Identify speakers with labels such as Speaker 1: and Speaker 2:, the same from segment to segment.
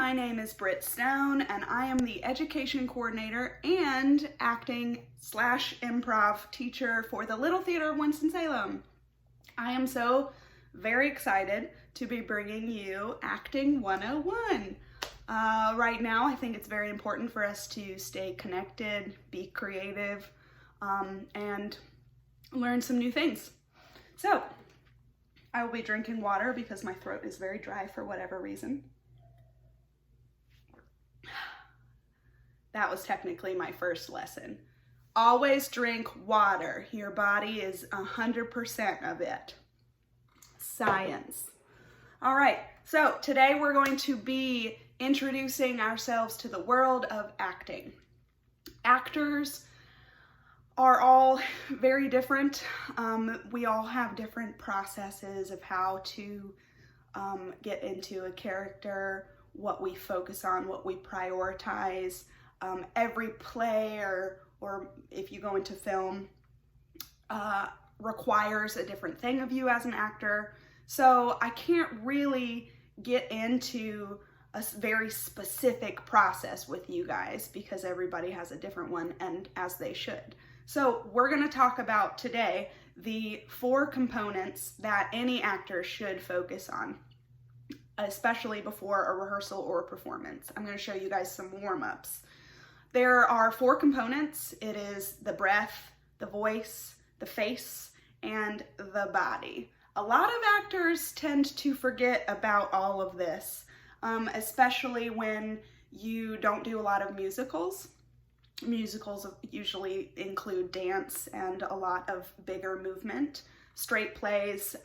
Speaker 1: My name is Britt Stone, and I am the education coordinator and acting/improv teacher for the Little Theater of Winston-Salem. I am so very excited to be bringing you Acting 101. Right now, I think it's very important for us to stay connected, be creative, and learn some new things. So, I will be drinking water because my throat is very dry for whatever reason. That was technically my first lesson. Always drink water. Your body is 100% of it. Science. All right, so today we're going to be introducing ourselves to the world of acting. Actors are all very different. We all have different processes of how to get into a character, what we focus on, what we prioritize. Every play or if you go into film requires a different thing of you as an actor. So I can't really get into a very specific process with you guys because everybody has a different one, and as they should. So we're going to talk about today the 4 components that any actor should focus on, especially before a rehearsal or a performance. I'm going to show you guys some warm-ups. There are 4 components. It is the breath, the voice, the face, and the body. A lot of actors tend to forget about all of this, especially when you don't do a lot of musicals. Musicals usually include dance and a lot of bigger movement. Straight plays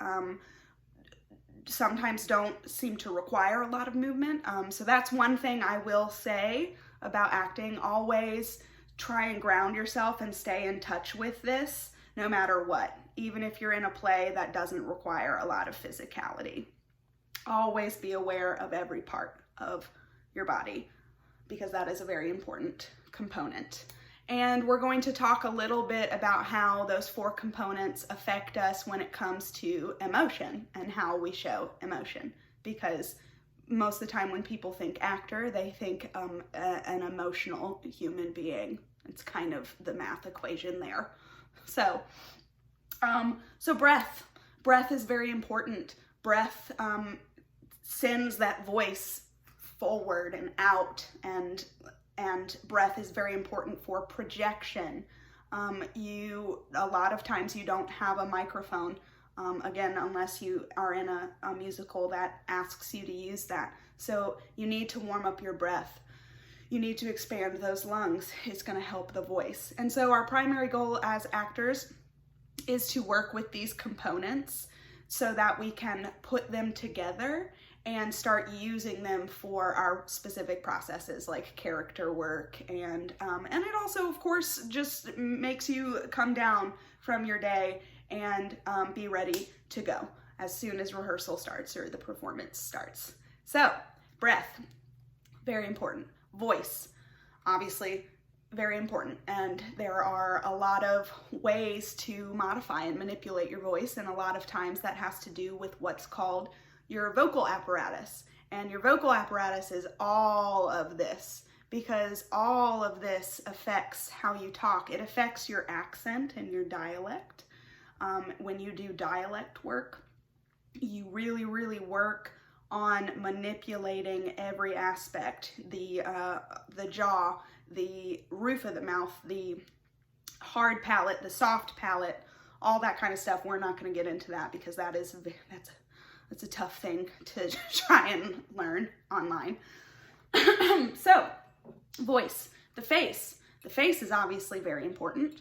Speaker 1: sometimes don't seem to require a lot of movement. So that's one thing I will say about acting. Always try and ground yourself and stay in touch with this no matter what, even if you're in a play that doesn't require a lot of physicality. Always be aware of every part of your body because that is a very important component. And we're going to talk a little bit about how those 4 components affect us when it comes to emotion and how we show emotion, because most of the time when people think actor, they think an emotional human being. It's kind of the math equation there. So breath. Breath is very important. Breath sends that voice forward and out, and breath is very important for projection. A lot of times you don't have a microphone, again, unless you are in a musical that asks you to use that. So you need to warm up your breath. You need to expand those lungs. It's going to help the voice. And so our primary goal as actors is to work with these components so that we can put them together and start using them for our specific processes like character work, and it also, of course, just makes you come down from your day and be ready to go as soon as rehearsal starts or the performance starts. So, breath, very important. Voice, obviously very important, and there are a lot of ways to modify and manipulate your voice, and a lot of times that has to do with what's called your vocal apparatus. And your vocal apparatus is all of this, because all of this affects how you talk. It affects your accent and your dialect. When you do dialect work, you really, really work on manipulating every aspect, the jaw, the roof of the mouth, the hard palate, the soft palate, all that kind of stuff. We're not going to get into that because that's a tough thing to try and learn online. So, voice, the face. The face is obviously very important.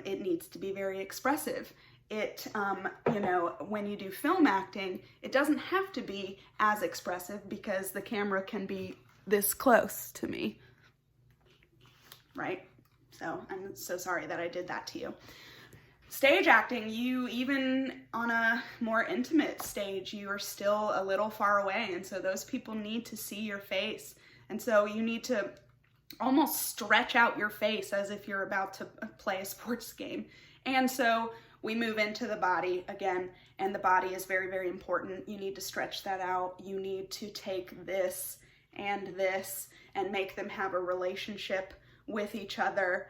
Speaker 1: It needs to be very expressive. When you do film acting, it doesn't have to be as expressive because the camera can be this close to me, right? So I'm so sorry that I did that to you. Stage acting, even on a more intimate stage, you are still a little far away, and so those people need to see your face. And so you need to almost stretch out your face as if you're about to play a sports game. And so we move into the body again, and the body is very, very important. You need to stretch that out. You need to take this and this, and make them have a relationship with each other,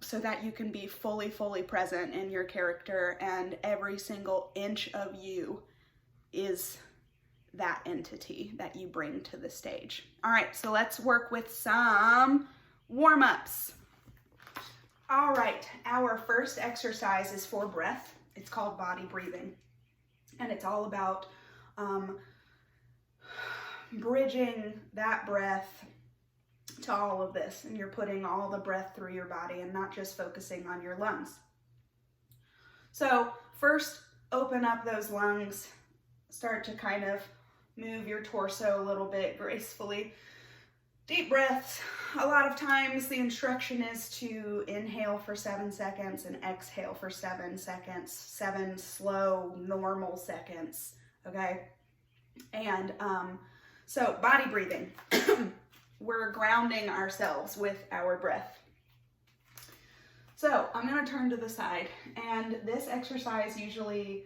Speaker 1: so that you can be fully present in your character, and every single inch of you is that entity that you bring to the stage. All right, so let's work with some warm-ups. All right, our first exercise is for breath. It's called body breathing, and it's all about bridging that breath to all of this, and you're putting all the breath through your body and not just focusing on your lungs. So first, open up those lungs, start to kind of move your torso a little bit gracefully. Deep breaths. A lot of times the instruction is to inhale for 7 seconds and exhale for 7 seconds, 7 slow, normal seconds, okay? And so body breathing. We're grounding ourselves with our breath. So I'm going to turn to the side, and this exercise usually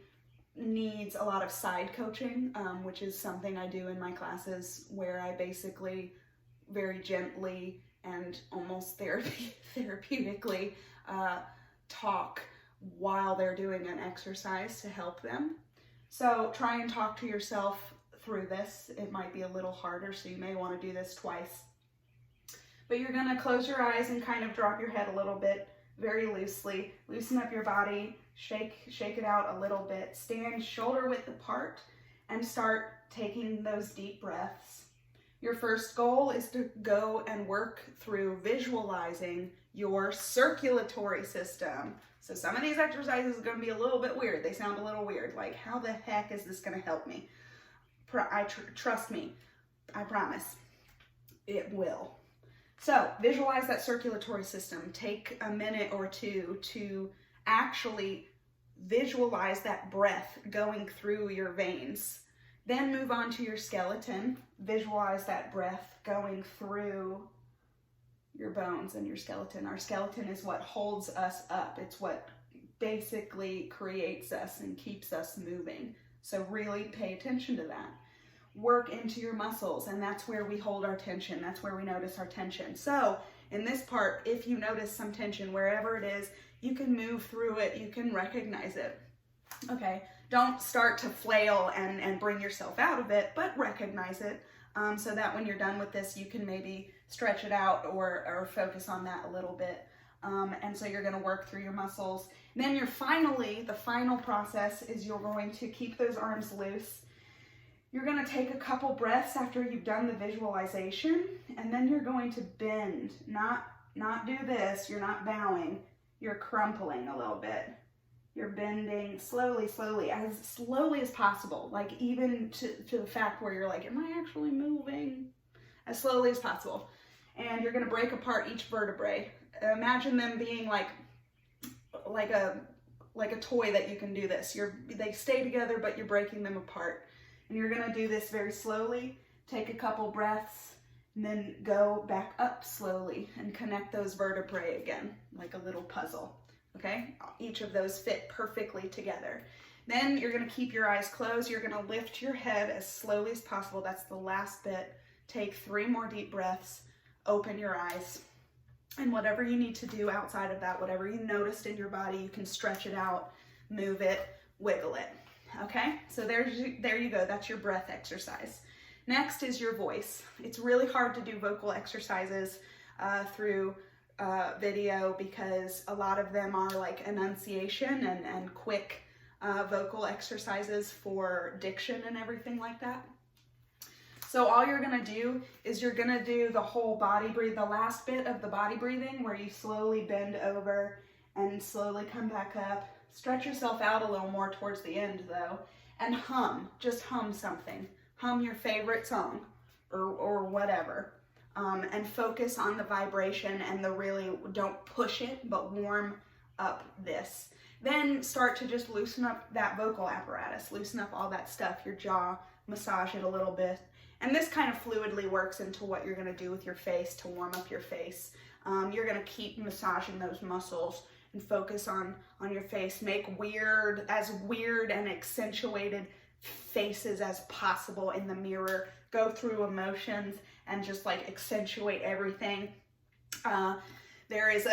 Speaker 1: needs a lot of side coaching, which is something I do in my classes, where I basically very gently and almost therapeutically talk while they're doing an exercise to help them. So try and talk to yourself through this. It might be a little harder, so you may want to do this twice. But you're going to close your eyes and kind of drop your head a little bit, very loosely. Loosen up your body, shake it out a little bit. Stand shoulder width apart and start taking those deep breaths. Your first goal is to go and work through visualizing your circulatory system. So some of these exercises are going to be a little bit weird. They sound a little weird. Like, how the heck is this going to help me? Trust me, I promise, it will. So visualize that circulatory system. Take a minute or two to actually visualize that breath going through your veins. Then move on to your skeleton. Visualize that breath going through your bones and your skeleton. Our skeleton is what holds us up. It's what basically creates us and keeps us moving. So really pay attention to that. Work into your muscles, and that's where we hold our tension. That's where we notice our tension. So in this part, if you notice some tension, wherever it is, you can move through it. You can recognize it. Okay, don't start to flail and bring yourself out of it, but recognize it, so that when you're done with this, you can maybe stretch it out or focus on that a little bit. And so you're going to work through your muscles. And then the final process is you're going to keep those arms loose. You're going to take a couple breaths after you've done the visualization, and then you're going to bend. Not do this. You're not bowing. You're crumpling a little bit. You're bending slowly, as slowly as possible. Like, even to the fact where you're like, am I actually moving? As slowly as possible. And you're going to break apart each vertebrae. Imagine them being like a toy that you can do this. They stay together, but you're breaking them apart. And you're going to do this very slowly. Take a couple breaths, and then go back up slowly and connect those vertebrae again, like a little puzzle. Okay? Each of those fit perfectly together. Then you're going to keep your eyes closed. You're going to lift your head as slowly as possible. That's the last bit. Take 3 more deep breaths. Open your eyes. And whatever you need to do outside of that, whatever you noticed in your body, you can stretch it out, move it, wiggle it. Okay? So there you go. That's your breath exercise. Next is your voice. It's really hard to do vocal exercises through video, because a lot of them are like enunciation and quick vocal exercises for diction and everything like that. So all you're going to do is you're going to do the whole body breathe, the last bit of the body breathing, where you slowly bend over and slowly come back up. Stretch yourself out a little more towards the end though, and just hum something. Hum your favorite song or whatever. And focus on the vibration and don't push it, but warm up this. Then start to just loosen up that vocal apparatus, loosen up all that stuff, your jaw, massage it a little bit. And this kind of fluidly works into what you're going to do with your face to warm up your face. You're going to keep massaging those muscles and focus on your face. Make as weird and accentuated faces as possible in the mirror. Go through emotions and just like accentuate everything. There's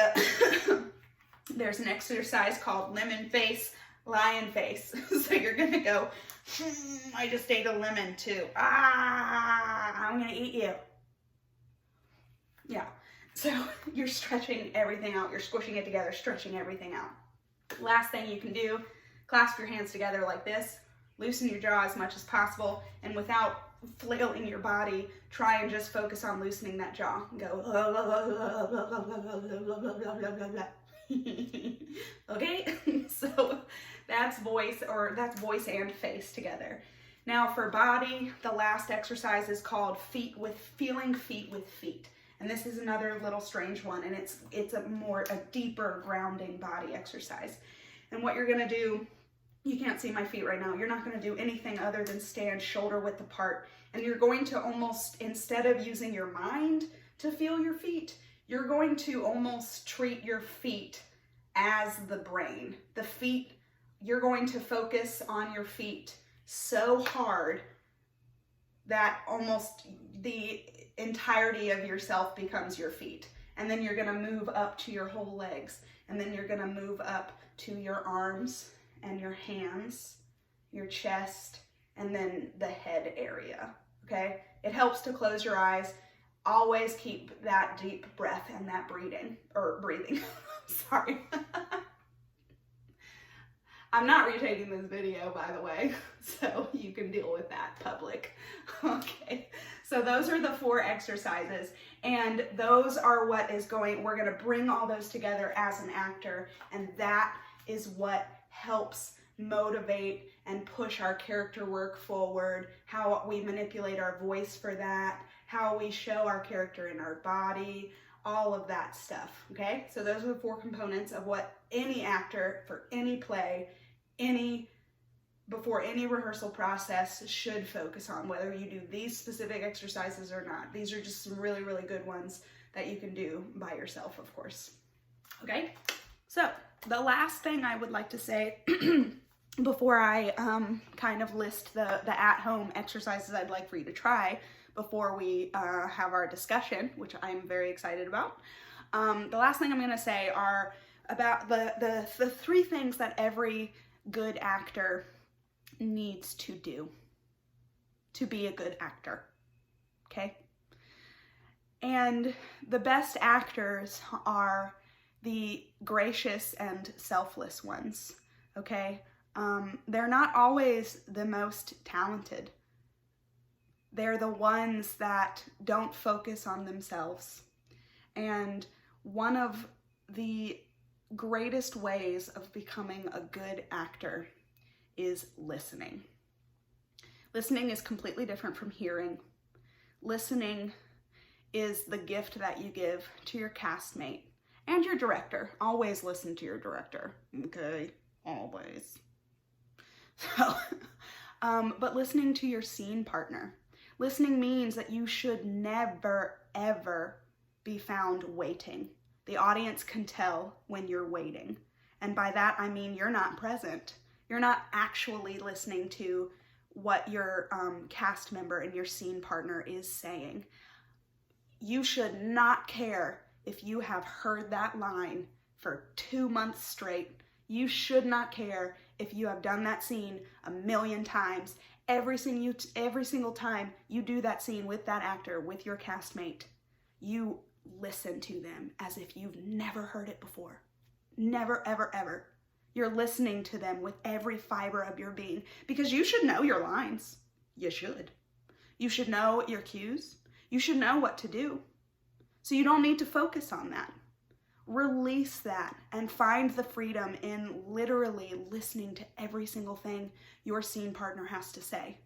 Speaker 1: an exercise called lemon face, lion face. So you're gonna go, I just ate a lemon too. I'm gonna eat you. Yeah. So you're stretching everything out. You're squishing it together, stretching everything out. Last thing you can do, clasp your hands together like this, loosen your jaw as much as possible, and without flailing your body, try and just focus on loosening that jaw. Go. Okay, so that's voice and face together. Now for body, the last exercise is called feeling feet with feet. And this is another little strange one, and it's a deeper grounding body exercise. And what you're gonna do, you can't see my feet right now, you're not gonna do anything other than stand shoulder width apart. And you're going to almost, instead of using your mind to feel your feet, you're going to almost treat your feet as the brain. The feet, you're going to focus on your feet so hard that almost the entirety of yourself becomes your feet. And then you're gonna move up to your whole legs. And then you're gonna move up to your arms and your hands, your chest, and then the head area, okay? It helps to close your eyes. Always keep that deep breath and that breathing. Sorry. I'm not retaking this video, by the way, so you can deal with that, public. Okay, so those are the 4 exercises, and those are what is we're gonna bring all those together as an actor, and that is what helps motivate and push our character work forward, how we manipulate our voice for that, how we show our character in our body, all of that stuff, okay? So those are the 4 components of what any actor for any play, before any rehearsal process should focus on, whether you do these specific exercises or not. These are just some really, really good ones that you can do by yourself, of course. Okay, so the last thing I would like to say before I kind of list the at-home exercises I'd like for you to try before we have our discussion, which I'm very excited about. The last thing I'm gonna say are about the 3 things that every good actor needs to do to be a good actor, okay? And the best actors are the gracious and selfless ones, okay? They're not always the most talented. They're the ones that don't focus on themselves. And one of the greatest ways of becoming a good actor is listening. Listening is completely different from hearing. Listening is the gift that you give to your castmate and your director. Always listen to your director, okay? Always. So, but listening to your scene partner. Listening means that you should never, ever be found waiting. The audience can tell when you're waiting. And by that, I mean you're not present. You're not actually listening to what your cast member and your scene partner is saying. You should not care if you have heard that line for 2 months straight. You should not care if you have done that scene 1,000,000 times. Every single time you do that scene with that actor, with your castmate, you listen to them as if you've never heard it before. Never, ever, ever. You're listening to them with every fiber of your being because you should know your lines. You should. You should know your cues. You should know what to do. So you don't need to focus on that. Release that and find the freedom in literally listening to every single thing your scene partner has to say,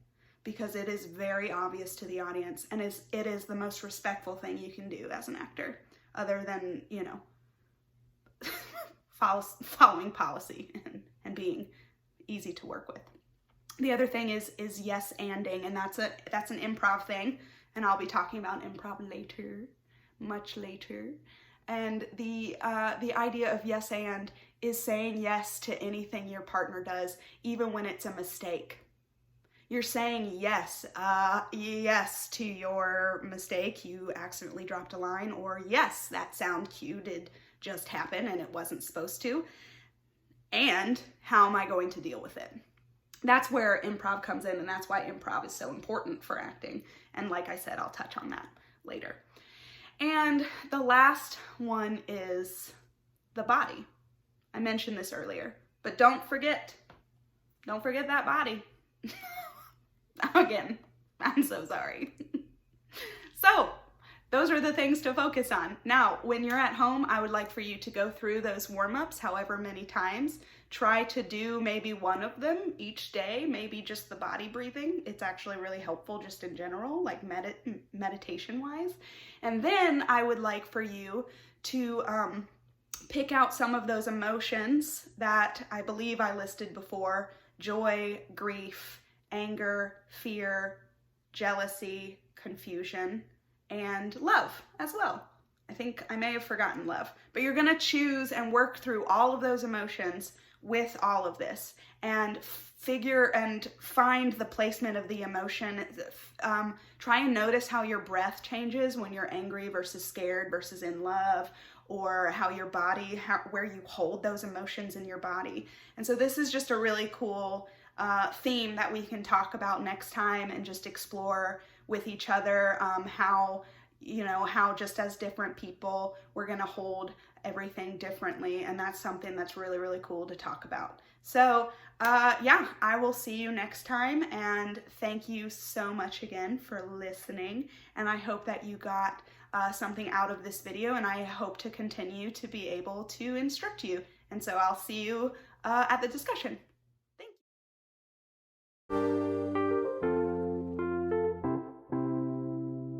Speaker 1: because it is very obvious to the audience, and it is the most respectful thing you can do as an actor, other than, you know, following policy and being easy to work with. The other thing is yes-anding, and that's an improv thing, and I'll be talking about improv later, much later. And the idea of yes and is saying yes to anything your partner does, even when it's a mistake. You're saying yes, yes to your mistake. You accidentally dropped a line, or yes, that sound cue did just happen and it wasn't supposed to. And how am I going to deal with it? That's where improv comes in, and that's why improv is so important for acting. And like I said, I'll touch on that later. And the last one is the body. I mentioned this earlier, but don't forget that body. Again, I'm so sorry. So those are the things to focus on. Now, when you're at home, I would like for you to go through those warm-ups however many times. Try to do maybe one of them each day, maybe just the body breathing. It's actually really helpful just in general, like meditation-wise. And then I would like for you to pick out some of those emotions that I believe I listed before: joy, grief, anger, fear, jealousy, confusion, and love as well. I think I may have forgotten love, but you're gonna choose and work through all of those emotions with all of this and figure and find the placement of the emotion. Try and notice how your breath changes when you're angry versus scared versus in love, or how your body, where you hold those emotions in your body. And so this is just a really cool theme that we can talk about next time and just explore with each other, how just as different people, we're gonna hold everything differently. And that's something that's really, really cool to talk about. So yeah, I will see you next time, and thank you so much again for listening. And I hope that you got something out of this video, and I hope to continue to be able to instruct you. And so I'll see you at the discussion.